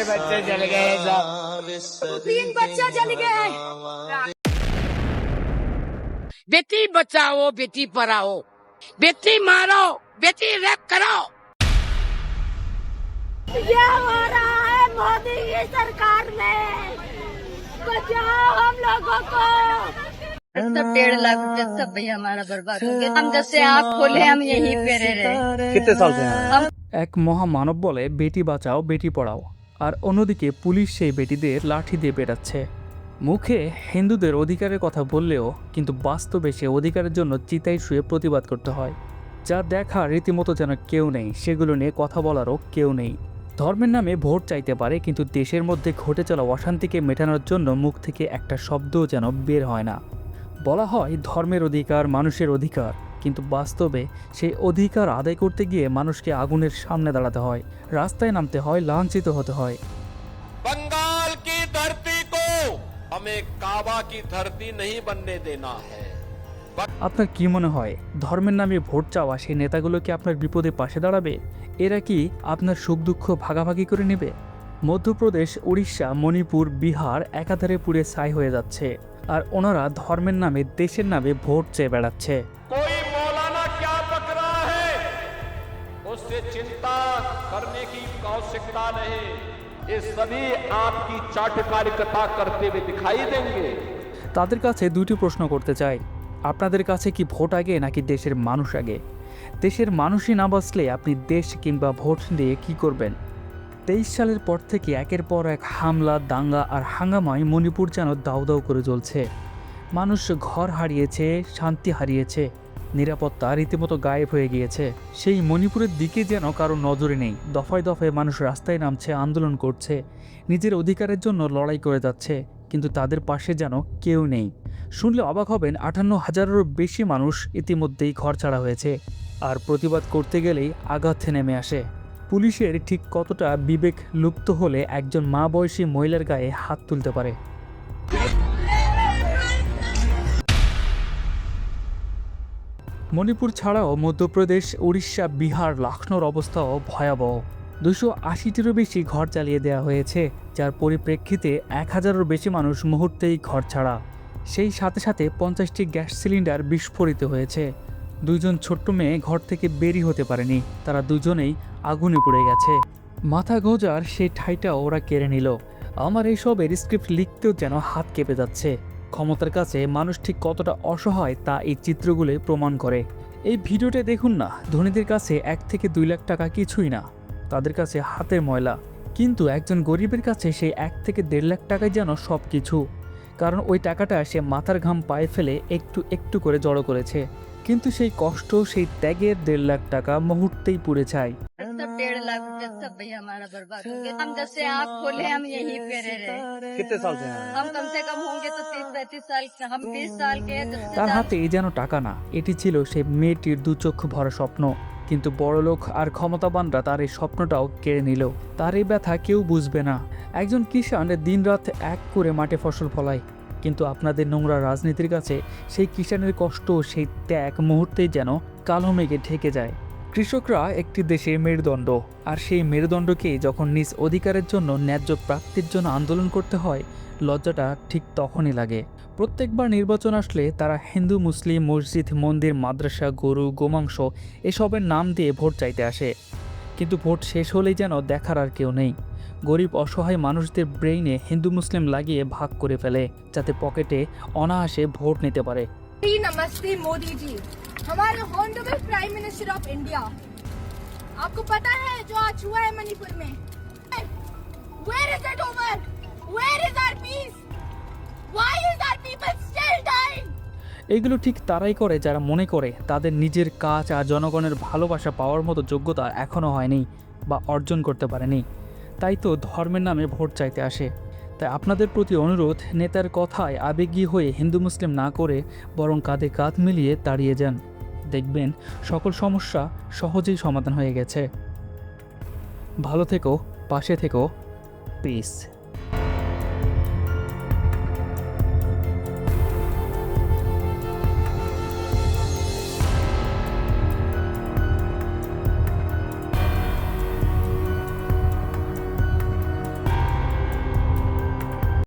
सारे बच्चे चले गए सब। 3 बच्चे चले गए। बेटी बचाओ बेटी पढ़ाओ, बेटी मारो बेटी रेप करो। ये हो रहा है मोदी की सरकार में। बचाओ हम लोगों को। सब 1.5 लाख रुपया सब भैया हमारा बर्बाद हो गया। हम जैसे आँख खोले हम यहीं पे रहे। कितने साल से हैं? এক মহামানব বলে বেটি বাঁচাও বেটি পড়াও, আর অন্যদিকে পুলিশ সেই বেটিদের লাঠি দিয়ে পেটাচ্ছে। মুখে হিন্দুদের অধিকারের কথা বললেও কিন্তু বাস্তবে সে অধিকারের জন্য চিতায় শুয়ে প্রতিবাদ করতে হয়। যা দেখা রীতিমতো যেন কেউ নেই, সেগুলো নিয়ে কথা বলারও কেউ নেই। ধর্মের নামে ভোট চাইতে পারে, কিন্তু দেশের মধ্যে ঘটে চলা অশান্তিকে মেটানোর জন্য মুখ থেকে একটা শব্দও যেন বের হয় না। বলা হয় ধর্মের অধিকার মানুষের অধিকার, কিন্তু বাস্তবে সেই অধিকার আদায় করতে গিয়ে মানুষকে আগুনের সামনে দাঁড়াতে হয়, রাস্তায় নামতে হয়, লাঞ্ছিত হতে হয়। बंगाल की धरती को हमें काबा की धरती नहीं बनने देना है। আপনার কি মনে হয় ধর্মের নামে ভোট চাওয়া সেই নেতাগুলো কি আপনার বিপদে পাশে দাঁড়াবে? এরা কি আপনার সুখ দুঃখ ভাগাভাগি করে নেবে? মধ্যপ্রদেশ, উড়িষ্যা, মণিপুর, বিহার একাধারে পুড়ে ছাই হয়ে যাচ্ছে, আর ওনারা ধর্মের নামে দেশের নামে ভোট চেয়ে বেড়াচ্ছে। कोई मौलाना क्या बक रहा है, उससे चिंता करने की आवश्यकता नहीं। ये सभी आपकी चाटुकारिता करते हुए दिखाई देंगे। তাদের কাছে দুটি প্রশ্ন করতে চাই, আপনাদের কাছে কি ভোট আগে নাকি দেশের মানুষ আগে? দেশের মানুষই না বাঁচলে আপনি দেশ কিংবা ভোট দিয়ে কি করবেন? 23 সালের পর থেকে একের পর এক হামলা, দাঙ্গা আর হাঙ্গামায় মণিপুর যেন দাউ দাউ করে জ্বলছে। মানুষ ঘর হারিয়েছে, শান্তি হারিয়েছে, নিরাপত্তা রীতিমতো গায়েব হয়ে গিয়েছে। সেই মণিপুরের দিকে যেন কারো নজরে নেই। দফায় দফায় মানুষ রাস্তায় নামছে, আন্দোলন করছে, নিজের অধিকারের জন্য লড়াই করে যাচ্ছে, কিন্তু তাদের পাশে যেন কেউ নেই। শুনলে অবাক হবেন, 58,000-এরও বেশি মানুষ ইতিমধ্যেই ঘর ছাড়া হয়েছে, আর প্রতিবাদ করতে গেলেই আঘাতে নেমে আসে। পুলিশের ঠিক কতটা বিবেক লুপ্ত হলে একজন মা বয়সী মহিলার গায়ে হাত তুলতে পারে? মণিপুর ছাড়াও মধ্যপ্রদেশ, উড়িষ্যা, বিহার, লখনৌর অবস্থাও ভয়াবহ। 280-টিরও বেশি ঘর জ্বালিয়ে দেওয়া হয়েছে, যার পরিপ্রেক্ষিতে 1,000-এরও বেশি মানুষ মুহূর্তেই ঘর ছাড়া। সেই সাথে সাথে 50টি গ্যাস সিলিন্ডার বিস্ফোরিত হয়েছে। 2জন ছোট্ট মেয়ে ঘর থেকে বেরিয়ে হতে পারেনি, তারা দুজনেই আগুনে পুড়ে গেছে। মাথা গোঁজার সেই ঠাইটাও ওরা কেড়ে নিল। আমার এইসবের স্ক্রিপ্ট লিখতেও যেন হাত কেঁপে যাচ্ছে। ক্ষমতার কাছে মানুষ ঠিক কতটা অসহায় তা এই চিত্রগুলোই প্রমাণ করে। এই ভিডিওটা দেখুন না, ধনীদের কাছে 1 থেকে 2 লাখ টাকা কিছুই না, তাদের কাছে হাতের ময়লা। কিন্তু একজন গরিবের কাছে সেই 1 থেকে 1.5 লাখ টাকাই যেন সব কিছু, কারণ ওই টাকাটা সে মাথার ঘাম পায়ে ফেলে একটু একটু করে জড়ো করেছে। কিন্তু সেই কষ্ট, সেই ত্যাগের 1.5 লাখ টাকা মুহূর্তেই পুড়ে ছাই। सब 1.5 लाख रुपया सब भैया हमारा बर्बाद हो गया। हम जैसे आँख खोले हम यहीं पे रहे। कितने साल से हैं? हम कम से कम होंगे तो 30-35 साल के। हम 20 साल के हैं, जिससे তার হাতে এই যেন টাকা না, এটি ছিল সে মেয়েটির 2 চক্ষু ভরা স্বপ্ন। কিন্তু বড়লোক আর ক্ষমতাবানরা তার এই স্বপ্নটাও কেড়ে নিল। তার এই ব্যথা কেউ বুঝবে না। একজন কিষান দিনরাত এক করে মাঠে ফসল ফলায়, কিন্তু আপনাদের নোংরা রাজনীতির কাছে সেই কিষানের কষ্ট, সেই ত্যাগ মুহূর্তেই যেন কালো মেঘে ঢেকে যায়। কৃষকরা একটি দেশের মেরুদণ্ড, আর সেই মেরুদণ্ডকে যখন নিজ অধিকারের জন্য, ন্যায্য প্রাপ্তির জন্য আন্দোলন করতে হয়, লজ্জাটা ঠিক তখনই লাগে। প্রত্যেকবার নির্বাচন আসলে তারা হিন্দু, মুসলিম, মসজিদ, মন্দির, মাদ্রাসা, গরু, গোমাংস এসবের নাম দিয়ে ভোট চাইতে আসে, কিন্তু ভোট শেষ হলেই যেন দেখার আর কেউ নেই। গরিব অসহায় মানুষদের ব্রেইনে হিন্দু মুসলিম লাগিয়ে ভাগ করে ফেলে, যাতে পকেটে অনায়াসে ভোট নিতে পারে। नमस्ते मोदी जी, हमारे honourable prime minister of India, आपको पता है जो आज हुआ है मणिपुर में? Where is it over? Where is our peace? Why is our people still dying? এইগুলো ঠিক তারাই করে যারা মনে করে তাদের নিজের কাজ আর জনগণের ভালোবাসা পাওয়ার মতো যোগ্যতা এখনও হয়নি বা অর্জন করতে পারেনি। তাই তো ধর্মের নামে ভোট চাইতে আসে। তাই আপনাদের প্রতি অনুরোধ, নেতার কথায় আবেগী হয়ে হিন্দু মুসলিম না করে বরং কাঁধে কাঁধ মিলিয়ে দাঁড়িয়ে যান। দেখবেন সকল সমস্যা সহজেই সমাধান হয়ে গেছে। ভালো থেকো, পাশে থেকো, পিস।